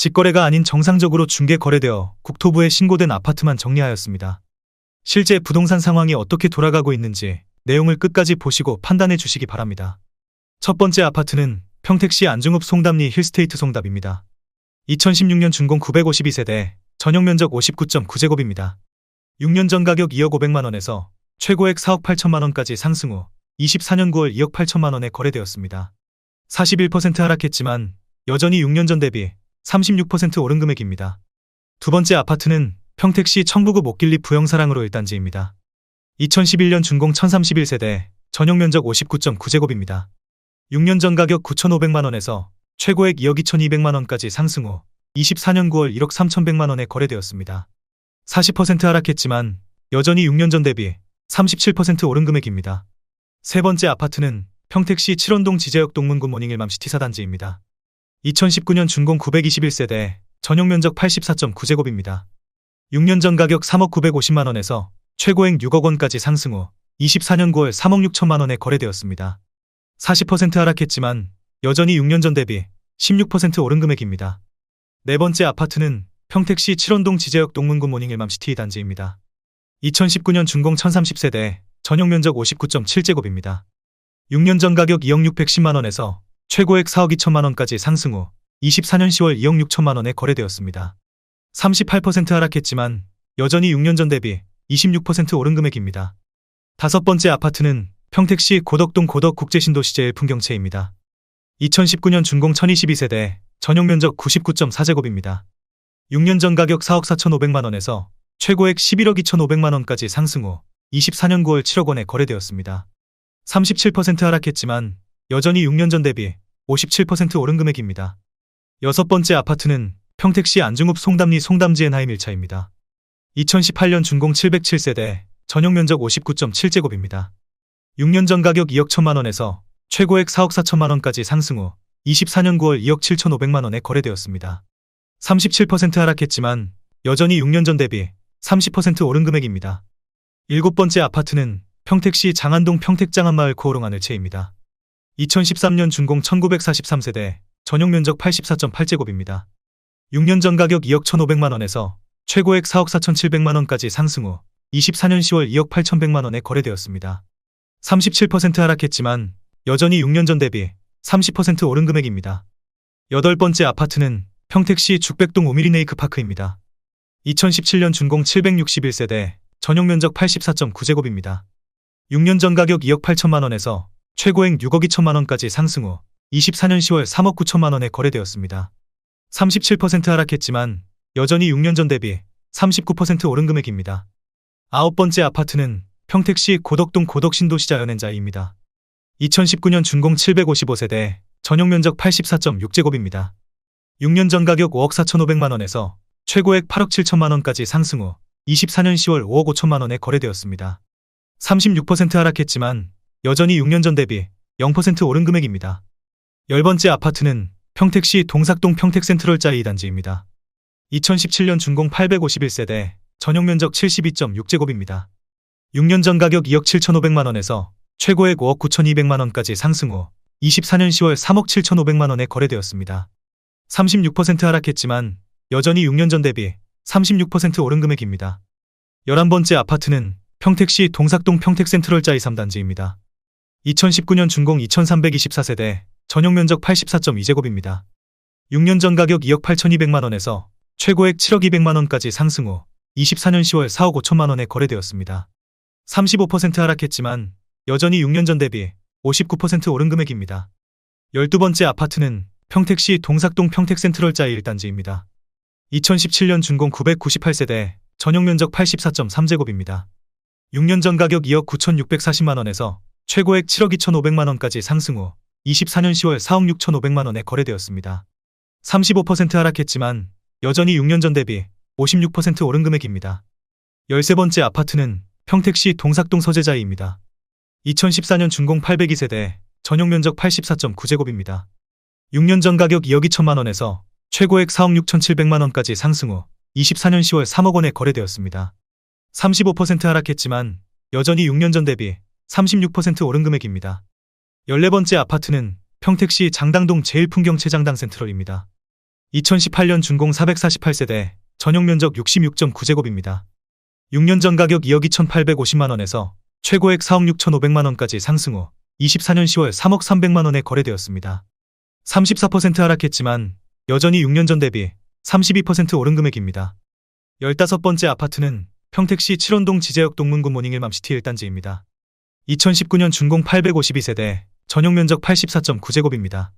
직거래가 아닌 정상적으로 중개 거래되어 국토부에 신고된 아파트만 정리하였습니다. 실제 부동산 상황이 어떻게 돌아가고 있는지 내용을 끝까지 보시고 판단해 주시기 바랍니다. 첫 번째 아파트는 평택시 안중읍 송담리 힐스테이트 송담입니다. 2016년 준공 952세대, 전용면적 59.9제곱입니다. 6년 전 가격 2억 500만원에서 최고액 4억 8천만원까지 상승 후 24년 9월 2억 8천만원에 거래되었습니다. 41% 하락했지만 여전히 6년 전 대비 36% 오른 금액입니다. 두 번째 아파트는 평택시 청부구 목길리 부영사랑으로 1단지입니다. 2011년 준공 1031세대, 전용면적 59.9제곱입니다. 6년 전 가격 9,500만원에서 최고액 2억 2,200만원까지 상승 후 24년 9월 1억 3,100만원에 거래되었습니다. 40% 하락했지만 여전히 6년 전 대비 37% 오른 금액입니다. 세 번째 아파트는 평택시 칠원동 지제역 동문구 모닝일맘시티 4단지입니다. 2019년 준공 921세대, 전용면적 84.9제곱입니다. 6년 전 가격 3억 950만원에서 최고액 6억 원까지 상승 후 24년 9월 3억 6천만원에 거래되었습니다. 40% 하락했지만 여전히 6년 전 대비 16% 오른 금액입니다. 네 번째 아파트는 평택시 칠원동 지제역 동문구 모닝일맘시티 단지입니다. 2019년 준공 1030세대, 전용면적 59.7제곱입니다. 6년 전 가격 2억 610만원에서 최고액 4억 2천만원까지 상승 후 24년 10월 2억 6천만원에 거래되었습니다. 38% 하락했지만 여전히 6년 전 대비 26% 오른 금액입니다. 다섯 번째 아파트는 평택시 고덕동 고덕국제신도시 제1풍경채입니다. 2019년 준공 1022세대, 전용면적 99.4제곱입니다. 6년 전 가격 4억 4,500만원에서 최고액 11억 2,500만원까지 상승 후 24년 9월 7억 원에 거래되었습니다. 37% 하락했지만 여전히 6년 전 대비 57% 오른 금액입니다. 여섯 번째 아파트는 평택시 안중읍 송담리 송담지 엔하임 1차입니다. 2018년 준공 707세대, 전용면적 59.7제곱입니다. 6년 전 가격 2억 1천만원에서 최고액 4억 4천만원까지 상승 후 24년 9월 2억 7,500만원에 거래되었습니다. 37% 하락했지만 여전히 6년 전 대비 30% 오른 금액입니다. 일곱 번째 아파트는 평택시 장안동 평택장안마을 코오롱 하늘채입니다. 2013년 준공 1943세대, 전용면적 84.8제곱입니다. 6년 전 가격 2억 1,500만원에서 최고액 4억 4,700만원까지 상승 후 24년 10월 2억 8,100만원에 거래되었습니다. 37% 하락했지만 여전히 6년 전 대비 30% 오른 금액입니다. 여덟 번째 아파트는 평택시 죽백동 우미리네이크 파크입니다. 2017년 준공 761세대, 전용면적 84.9제곱입니다. 6년 전 가격 2억 8천만원에서 최고액 6억 2천만원까지 상승 후 24년 10월 3억 9천만원에 거래되었습니다. 37% 하락했지만 여전히 6년 전 대비 39% 오른 금액입니다. 아홉 번째 아파트는 평택시 고덕동 고덕신도시 자연엔자이입니다. 2019년 준공 755세대, 전용면적 84.6제곱입니다. 6년 전 가격 5억 4,500만원에서 최고액 8억 7천만원까지 상승 후 24년 10월 5억 5천만원에 거래되었습니다. 36% 하락했지만 여전히 6년 전 대비 0% 오른 금액입니다. 열 번째 아파트는 평택시 동삭동 평택센트럴자 2단지입니다. 2017년 준공 851세대, 전용면적 72.6제곱입니다. 6년 전 가격 2억 7,500만원에서 최고액 5억 9,200만원까지 상승 후 24년 10월 3억 7,500만원에 거래되었습니다. 36% 하락했지만 여전히 6년 전 대비 36% 오른 금액입니다. 11번째 아파트는 평택시 동삭동 평택센트럴자 23단지입니다. 2019년 준공 2324세대, 전용면적 84.2제곱입니다. 6년 전 가격 2억 8,200만원에서 최고액 7억 200만원까지 상승 후 24년 10월 4억 5천만원에 거래되었습니다. 35% 하락했지만 여전히 6년 전 대비 59% 오른 금액입니다. 12번째 아파트는 평택시 동삭동 평택센트럴자 1단지입니다. 2017년 준공 998세대, 전용면적 84.3제곱입니다. 6년 전 가격 2억 9,640만원에서 최고액 7억 2,500만원까지 상승 후 24년 10월 4억 6,500만원에 거래되었습니다. 35% 하락했지만 여전히 6년 전 대비 56% 오른 금액입니다. 13번째 아파트는 평택시 동삭동 서재자이입니다. 2014년 준공 802세대, 전용면적 84.9제곱입니다. 6년 전 가격 2억 2천만원에서 최고액 4억 6,700만원까지 상승 후 24년 10월 3억 원에 거래되었습니다. 35% 하락했지만 여전히 6년 전 대비 36% 오른 금액입니다. 14번째 아파트는 평택시 장당동 제1풍경채 장당센트럴입니다. 2018년 준공 448세대, 전용 면적 66.9제곱입니다. 6년 전 가격 2억 2,850만원에서 최고액 4억 6,500만원까지 상승 후 24년 10월 3억 300만원에 거래되었습니다. 34% 하락했지만 여전히 6년 전 대비 32% 오른 금액입니다. 15번째 아파트는 평택시 칠원동 지제역 동문구 모닝 일맘시티 1단지입니다. 2019년 준공 852세대, 전용 면적 84.9제곱입니다.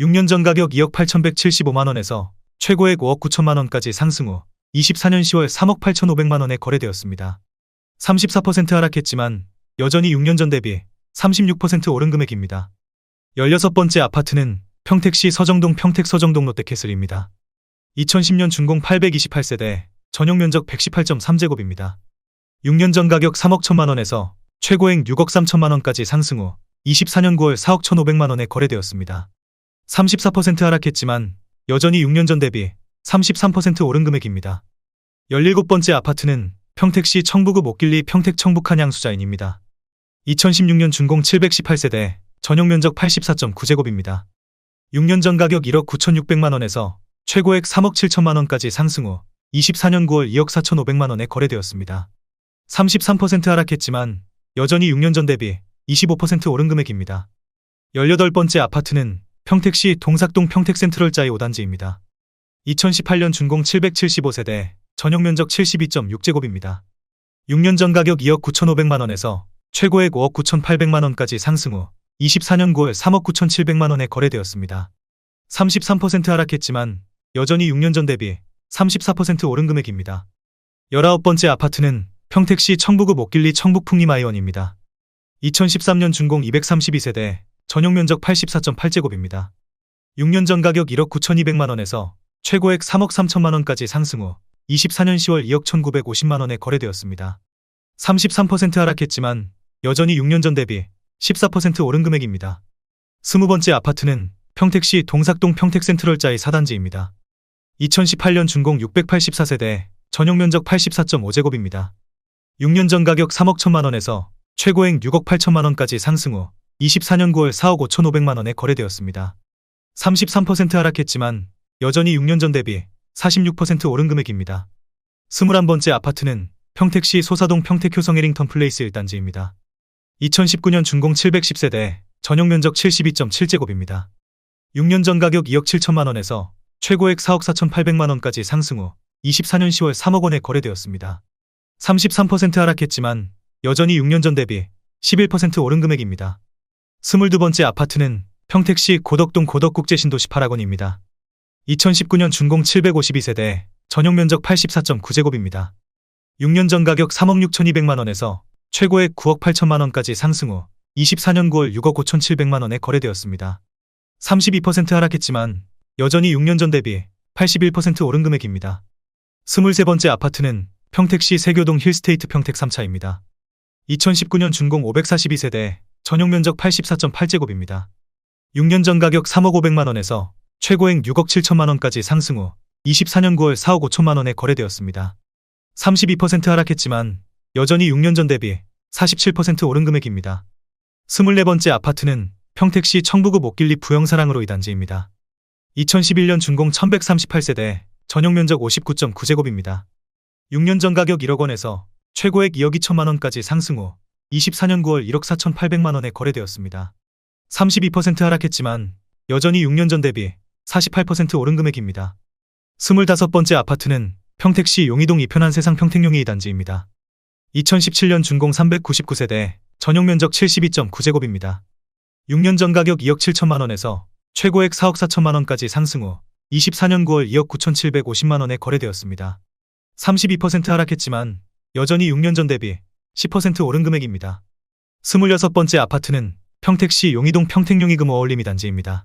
6년 전 가격 2억 8,175만원에서 최고액 5억 9천만원까지 상승 후 24년 10월 3억 8,500만원에 거래되었습니다. 34% 하락했지만 여전히 6년 전 대비 36% 오른 금액입니다. 16번째 아파트는 평택시 서정동 평택 서정동 롯데캐슬입니다. 2010년 준공 828세대, 전용 면적 118.3제곱입니다. 6년 전 가격 3억 1천만원에서 최고액 6억 3천만원까지 상승 후 24년 9월 4억 1,500만원에 거래되었습니다. 34% 하락했지만 여전히 6년 전 대비 33% 오른 금액입니다. 17번째 아파트는 평택시 청부구 목길리 평택 청북 한양수자인입니다. 2016년 준공 718세대, 전용 면적 84.9제곱입니다. 6년 전 가격 1억 9,600만원에서 최고액 3억 7천만원까지 상승 후 24년 9월 2억 4,500만원에 거래되었습니다. 33% 하락했지만 여전히 6년 전 대비 25% 오른 금액입니다. 18번째 아파트는 평택시 동삭동 평택센트럴자이 5단지입니다. 2018년 준공 775세대, 전용 면적 72.6제곱입니다. 6년 전 가격 2억 9,500만원에서 최고액 5억 9,800만원까지 상승 후 24년 9월 3억 9,700만원에 거래되었습니다. 33% 하락했지만 여전히 6년 전 대비 34% 오른 금액입니다. 19번째 아파트는 평택시 청부구 목길리 청북풍림아이원입니다. 2013년 준공 232세대, 전용 면적 84.8제곱입니다. 6년 전 가격 1억 9,200만원에서 최고액 3억 3천만원까지 상승 후 24년 10월 2억 1,950만원에 거래되었습니다. 33% 하락했지만 여전히 6년 전 대비 14% 오른 금액입니다. 20번째 아파트는 평택시 동삭동 평택센트럴자이 4단지입니다. 2018년 준공 684세대, 전용 면적 84.5제곱입니다. 6년 전 가격 3억 1천만원에서 최고액 6억 8천만원까지 상승 후 24년 9월 4억 5,500만원에 거래되었습니다. 33% 하락했지만 여전히 6년 전 대비 46% 오른 금액입니다. 21번째 아파트는 평택시 소사동 평택효성 해링턴 플레이스 1단지입니다. 2019년 준공 710세대, 전용 면적 72.7제곱입니다. 6년 전 가격 2억 7천만원에서 최고액 4억 4,800만원까지 상승 후 24년 10월 3억 원에 거래되었습니다. 33% 하락했지만 여전히 6년 전 대비 11% 오른 금액입니다. 22번째 아파트는 평택시 고덕동 고덕국제신도시 8학원입니다. 2019년 준공 752세대, 전용 면적 84.9제곱입니다. 6년 전 가격 3억 6,200만원에서 최고액 9억 8천만원까지 상승 후 24년 9월 6억 5,700만원에 거래되었습니다. 32% 하락했지만 여전히 6년 전 대비 81% 오른 금액입니다. 23번째 아파트는 평택시 세교동 힐스테이트 평택 3차입니다. 2019년 준공 542세대, 전용 면적 84.8제곱입니다. 6년 전 가격 3억 500만원에서 최고액 6억 7천만원까지 상승 후 24년 9월 4억 5천만원에 거래되었습니다. 32% 하락했지만 여전히 6년 전 대비 47% 오른 금액입니다. 24번째 아파트는 평택시 청부구 목길리 부영사랑으로 2단지입니다. 2011년 준공 1138세대, 전용 면적 59.9제곱입니다. 6년 전 가격 1억 원에서 최고액 2억 2천만원까지 상승 후 24년 9월 1억 4,800만원에 거래되었습니다. 32% 하락했지만 여전히 6년 전 대비 48% 오른 금액입니다. 25번째 아파트는 평택시 용의동 이편한 세상 평택용의 2단지입니다. 2017년 준공 399세대, 전용 면적 72.9제곱입니다. 6년 전 가격 2억 7천만원에서 최고액 4억 4천만원까지 상승 후 24년 9월 2억 9,750만원에 거래되었습니다. 32% 하락했지만 여전히 6년 전 대비 10% 오른 금액입니다. 26번째 아파트는 평택시 용의동 평택용의금 어울림 2단지입니다.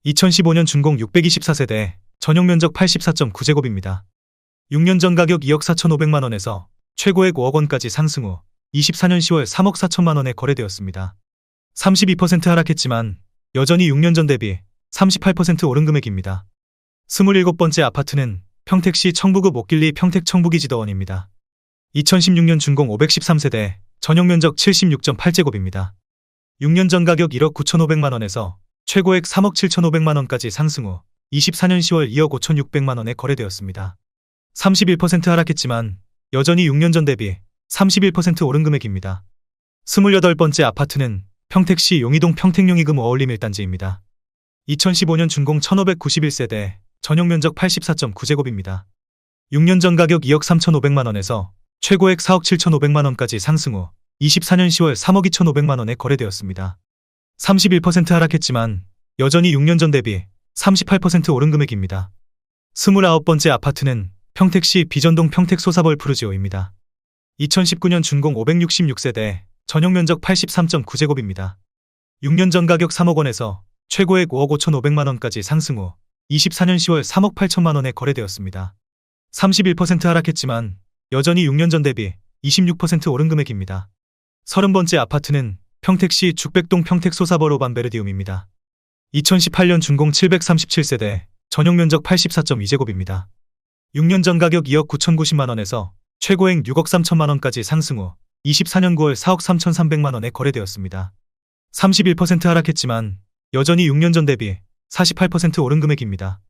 2015년 준공 624세대, 전용 면적 84.9제곱입니다. 6년 전 가격 2억 4,500만원에서 최고액 5억 원까지 상승 후 24년 10월 3억 4천만원에 거래되었습니다. 32% 하락했지만 여전히 6년 전 대비 38% 오른 금액입니다. 27번째 아파트는 평택시 청부구 목길리 평택 청부기지더원입니다. 2016년 준공 513세대, 전용 면적 76.8제곱입니다. 6년 전 가격 1억 9,500만원에서 최고액 3억 7,500만원까지 상승 후 24년 10월 2억 5,600만 원에 거래되었습니다. 31% 하락했지만 여전히 6년 전 대비 31% 오른 금액입니다. 28번째 아파트는 평택시 용의동 평택용의금 어울림 1단지입니다. 2015년 준공 1591세대, 전용 면적 84.9제곱입니다. 6년 전 가격 2억 3,500만 원에서 최고액 4억 7,500만 원까지 상승 후 24년 10월 3억 2,500만 원에 거래되었습니다. 31% 하락했지만 여전히 6년 전 대비 38% 오른 금액입니다. 29번째 아파트는 평택시 비전동 평택소사벌 푸르지오입니다. 2019년 준공 566세대, 전용 면적 83.9제곱입니다. 6년 전 가격 3억 원에서 최고액 5억 5,500만 원까지 상승 후 24년 10월 3억 8천만 원에 거래되었습니다. 31% 하락했지만 여전히 6년 전 대비 26% 오른 금액입니다. 30번째 아파트는 평택시 죽백동 평택소사벌 오반베르디움입니다. 2018년 준공 737세대, 전용 면적 84.2제곱입니다. 6년 전 가격 2억 9,090만 원에서 최고액 6억 3천만 원까지 상승 후 24년 9월 4억 3,300만 원에 거래되었습니다. 31% 하락했지만 여전히 6년 전 대비 48% 오른 금액입니다.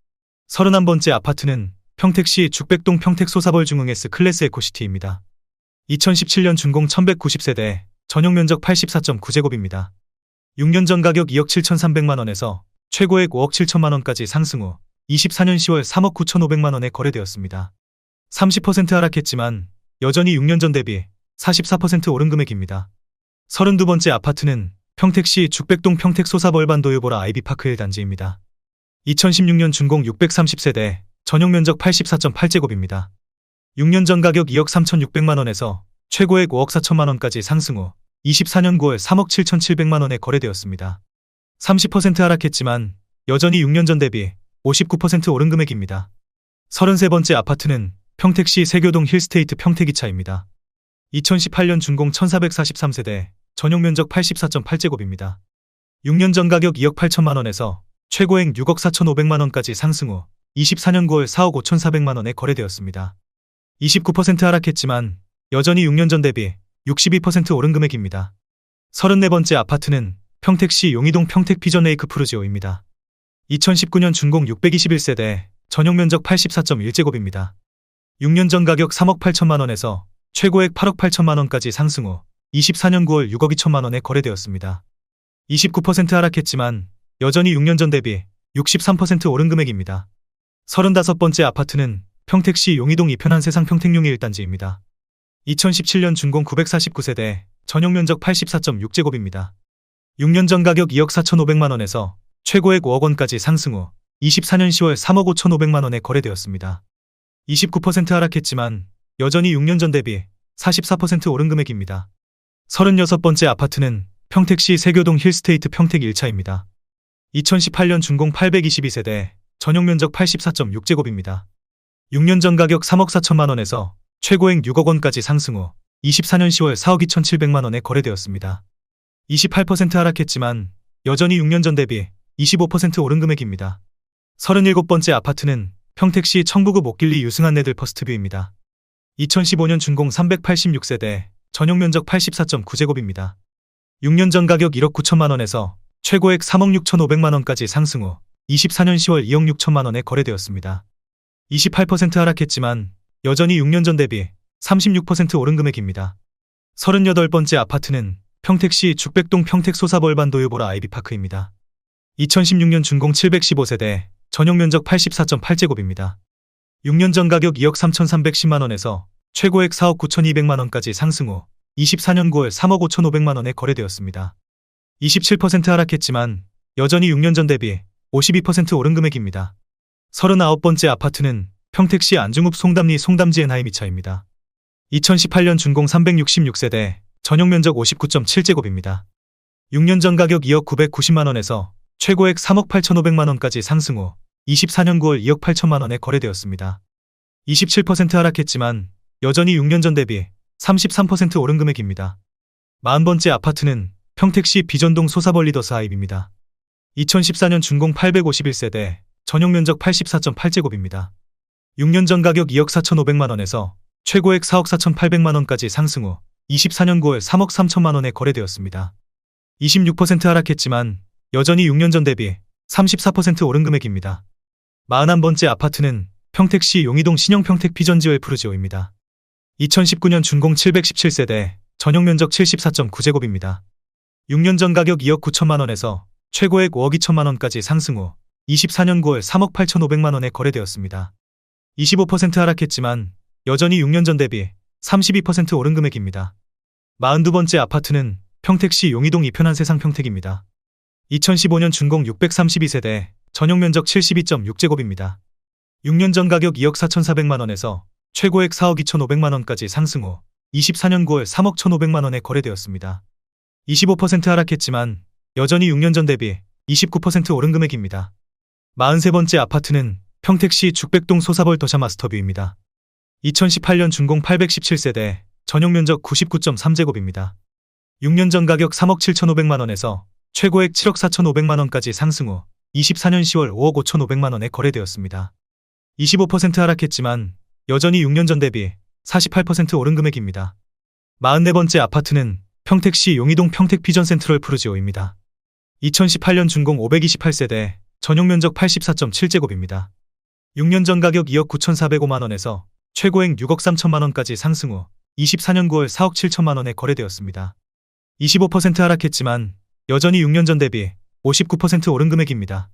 31번째 아파트는 평택시 죽백동 평택소사벌 중흥S 클래스 에코시티입니다. 2017년 준공 1190세대, 전용 면적 84.9제곱입니다. 6년 전 가격 2억 7,300만 원에서 최고액 5억 7천만 원까지 상승 후 24년 10월 3억 9,500만 원에 거래되었습니다. 30% 하락했지만 여전히 6년 전 대비 44% 오른 금액입니다. 32번째 아파트는 평택시 죽백동 평택소사벌 반도유보라 아이비파크 1단지입니다. 2016년 준공 630세대, 전용 면적 84.8제곱입니다. 6년 전 가격 2억 3,600만 원에서 최고액 5억 4천만 원까지 상승 후 24년 9월 3억 7,700만 원에 거래되었습니다. 30% 하락했지만 여전히 6년 전 대비 59% 오른 금액입니다. 33번째 아파트는 평택시 세교동 힐스테이트 평택이차입니다. 2018년 준공 1443세대, 전용 면적 84.8제곱입니다. 6년 전 가격 2억 8천만 원에서 최고액 6억 4,500만 원까지 상승 후 24년 9월 4억 5,400만 원에 거래되었습니다. 29% 하락했지만 여전히 6년 전 대비 62% 오른 금액입니다. 34번째 아파트는 평택시 용의동 평택비전레이크 푸르지오입니다. 2019년 준공 621세대, 전용 면적 84.1제곱입니다. 6년 전 가격 3억 8천만 원에서 최고액 8억 8천만 원까지 상승 후 24년 9월 6억 2천만 원에 거래되었습니다. 29% 하락했지만 여전히 6년 전 대비 63% 오른 금액입니다. 35번째 아파트는 평택시 용의동 이편한 세상 평택용의 1단지입니다. 2017년 준공 949세대, 전용 면적 84.6제곱입니다. 6년 전 가격 2억 4,500만 원에서 최고액 5억 원까지 상승 후 24년 10월 3억 5,500만 원에 거래되었습니다. 29% 하락했지만 여전히 6년 전 대비 44% 오른 금액입니다. 36번째 아파트는 평택시 세교동 힐스테이트 평택 1차입니다. 2018년 준공 822세대, 전용 면적 84.6제곱입니다. 6년 전 가격 3억 4천만 원에서 최고액 6억 원까지 상승 후 24년 10월 4억 2,700만 원에 거래되었습니다. 28% 하락했지만 여전히 6년 전 대비 25% 오른 금액입니다. 37번째 아파트는 평택시 청부구 목길리 유승한네들 퍼스트뷰입니다. 2015년 준공 386세대, 전용 면적 84.9제곱입니다. 6년 전 가격 1억 9천만 원에서 최고액 3억 6,500만 원까지 상승 후 24년 10월 2억 6천만 원에 거래되었습니다. 28% 하락했지만 여전히 6년 전 대비 36% 오른 금액입니다. 38번째 아파트는 평택시 죽백동 평택소사벌 반도유보라 아이비파크입니다. 2016년 준공 715세대, 전용 면적 84.8제곱입니다. 6년 전 가격 2억 3,310만 원에서 최고액 4억 9,200만 원까지 상승 후 24년 9월 3억 5,500만 원에 거래되었습니다. 27% 하락했지만 여전히 6년 전 대비 52% 오른 금액입니다. 39번째 아파트는 평택시 안중읍 송담리 송담지엔 하이미차입니다. 2018년 준공 366세대, 전용 면적 59.7제곱입니다. 6년 전 가격 2억 990만 원에서 최고액 3억 8,500만 원까지 상승 후 24년 9월 2억 8천만 원에 거래되었습니다. 27% 하락했지만 여전히 6년 전 대비 33% 오른 금액입니다. 40번째 아파트는 평택시 비전동 소사벌 리더스 하입입니다. 2014년 준공 851세대, 전용 면적 84.8제곱입니다. 6년 전 가격 2억 4,500만 원에서 최고액 4억 4,800만 원까지 상승 후 24년 9월 3억 3천만 원에 거래되었습니다. 26% 하락했지만 여전히 6년 전 대비 34% 오른 금액입니다. 41번째 아파트는 평택시 용이동 신영평택 피전지웰 푸르지오입니다. 2019년 준공 717세대, 전용면적 74.9제곱입니다. 6년 전 가격 2억 9천만 원에서 최고액 5억 2천만 원까지 상승 후 24년 9월 3억 8,500만 원에 거래되었습니다. 25% 하락했지만 여전히 6년 전 대비 32% 오른 금액입니다. 42번째 아파트는 평택시 용이동 이편한 세상 평택입니다. 2015년 준공 632세대, 전용면적 72.6제곱입니다. 6년 전 가격 2억 4,400만 원에서 최고액 4억 2,500만 원까지 상승 후 24년 9월 3억 1,500만 원에 거래되었습니다. 25% 하락했지만 여전히 6년 전 대비 29% 오른 금액입니다. 43번째 아파트는 평택시 죽백동 소사벌 더샤 마스터뷰입니다. 2018년 준공 817세대, 전용면적 99.3제곱입니다. 6년 전 가격 3억 7,500만 원에서 최고액 7억 4,500만 원까지 상승 후 24년 10월 5억 5,500만 원에 거래되었습니다. 25% 하락했지만 여전히 6년 전 대비 48% 오른 금액입니다. 44번째 아파트는 평택시 용이동 평택 피전 센트럴 푸르지오입니다. 2018년 준공 528세대, 전용면적 84.7제곱입니다. 6년 전 가격 2억 9,405만 원에서 최고액 6억 3천만 원까지 상승 후 24년 9월 4억 7천만 원에 거래되었습니다. 25% 하락했지만 여전히 6년 전 대비 59% 오른 금액입니다.